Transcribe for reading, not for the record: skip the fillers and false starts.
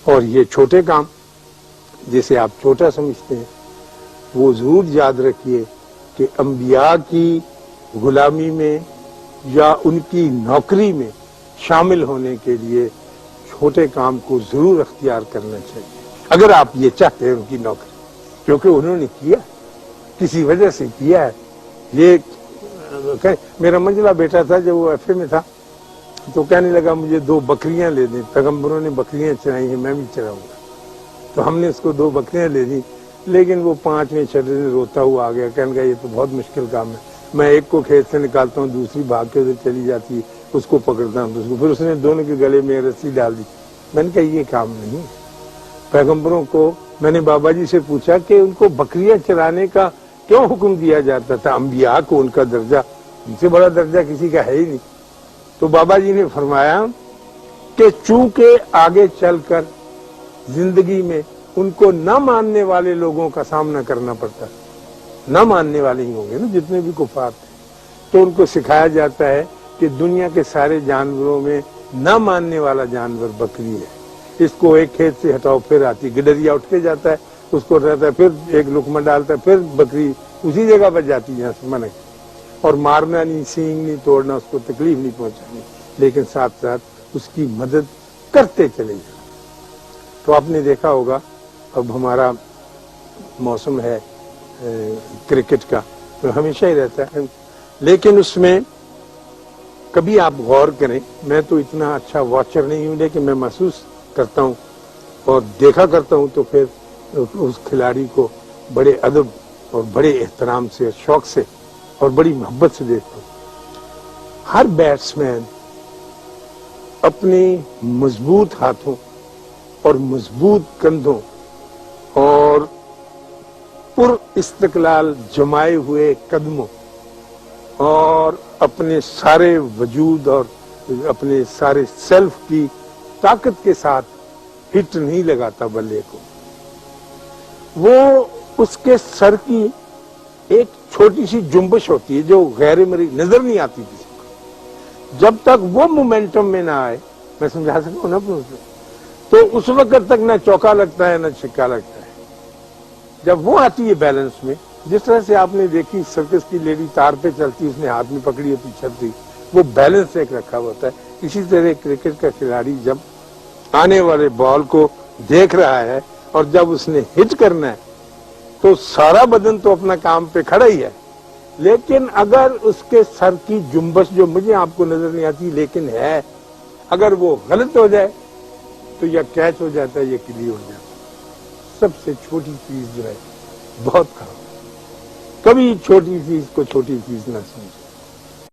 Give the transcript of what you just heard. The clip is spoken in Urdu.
اور یہ چھوٹے کام جسے آپ چھوٹا سمجھتے ہیں وہ ضرور یاد رکھیے کہ انبیاء کی غلامی میں یا ان کی نوکری میں شامل ہونے کے لیے چھوٹے کام کو ضرور اختیار کرنا چاہیے اگر آپ یہ چاہتے ہیں ان کی نوکری، کیونکہ انہوں نے کیا کسی وجہ سے کیا ہے۔ یہ میرا منجلا بیٹا تھا جب وہ ایف اے میں تھا تو کہنے لگا مجھے 2 بکریاں لے دیں، پیغمبروں نے بکریاں چرائی ہیں میں بھی چراؤں گا، تو ہم نے اس کو 2 بکریاں لے دی، لیکن وہ 5ویں 6 دن روتا ہوا آ گیا، کہنے لگا یہ تو بہت مشکل کام ہے، میں ایک کو کھیت سے نکالتا ہوں دوسری بھاگ کے ادھر چلی جاتی ہے، اس کو پکڑتا ہوں اس کو، پھر اس نے دونوں کے گلے میں رسی ڈال دی۔ میں نے کہا یہ کام نہیں ہے، پیغمبروں کو میں نے بابا جی سے پوچھا کہ ان کو بکریاں چرانے کا کیوں حکم دیا جاتا تھا، انبیاء کو ان کا درجہ ان سے بڑا درجہ کسی کا ہے ہی نہیں، تو بابا جی نے فرمایا کہ چونکہ آگے چل کر زندگی میں ان کو نہ ماننے والے لوگوں کا سامنا کرنا پڑتا، نہ ماننے والے ہی ہوں گے نا جتنے بھی کفار تھے، تو ان کو سکھایا جاتا ہے کہ دنیا کے سارے جانوروں میں نہ ماننے والا جانور بکری ہے، اس کو ایک کھیت سے ہٹاؤ پھر آتی، گڈریا اٹھ کے جاتا ہے اس کو رہتا ہے، پھر ایک لقمہ ڈالتا ہے، پھر بکری اسی جگہ پر جاتی ہے جہاں سے منع کی، اور مارنا نہیں، سینگ نہیں توڑنا، اس کو تکلیف نہیں پہنچانی، لیکن ساتھ ساتھ اس کی مدد کرتے چلے جانا۔ تو آپ نے دیکھا ہوگا اب ہمارا موسم ہے کرکٹ کا تو ہمیشہ ہی رہتا ہے، لیکن اس میں کبھی آپ غور کریں، میں تو اتنا اچھا واچر نہیں ہوں لیکن میں محسوس کرتا ہوں اور دیکھا کرتا ہوں تو پھر اس کھلاڑی کو بڑے ادب اور بڑے احترام سے شوق سے اور بڑی محبت سے دیکھتا ہوں۔ ہر بیٹسمین اپنے مضبوط ہاتھوں اور مضبوط کندھوں اور پر استقلال جمائے ہوئے قدموں اور اپنے سارے وجود اور اپنے سارے سیلف کی طاقت کے ساتھ ہٹ نہیں لگاتا بلے کو، وہ اس کے سر کی ایک چھوٹی سی جنبش ہوتی ہے جو غیر مرئی نظر نہیں آتی کسی کو، جب تک وہ مومنٹم میں نہ آئے، میں سمجھا سکتا ہوں نا تو اس وقت تک نہ چوکا لگتا ہے نہ چھکا لگتا ہے، جب وہ آتی ہے بیلنس میں، جس طرح سے آپ نے دیکھی سرکس کی لیڈی تار پہ چلتی، اس نے ہاتھ میں پکڑی ہوتی چلتی، وہ بیلنس ایک رکھا ہوتا ہے، اسی طرح کرکٹ کا کھلاڑی جب آنے والے بال کو دیکھ رہا ہے اور جب اس نے ہٹ کرنا ہے تو سارا بدن تو اپنا کام پہ کھڑا ہی ہے، لیکن اگر اس کے سر کی جنبش جو مجھے آپ کو نظر نہیں آتی لیکن ہے، اگر وہ غلط ہو جائے تو یا کیچ ہو جاتا ہے یا کلی ہو جاتا ہے۔ سب سے چھوٹی چیز جو ہے بہت خراب، کبھی چھوٹی چیز کو چھوٹی چیز نہ سمجھے۔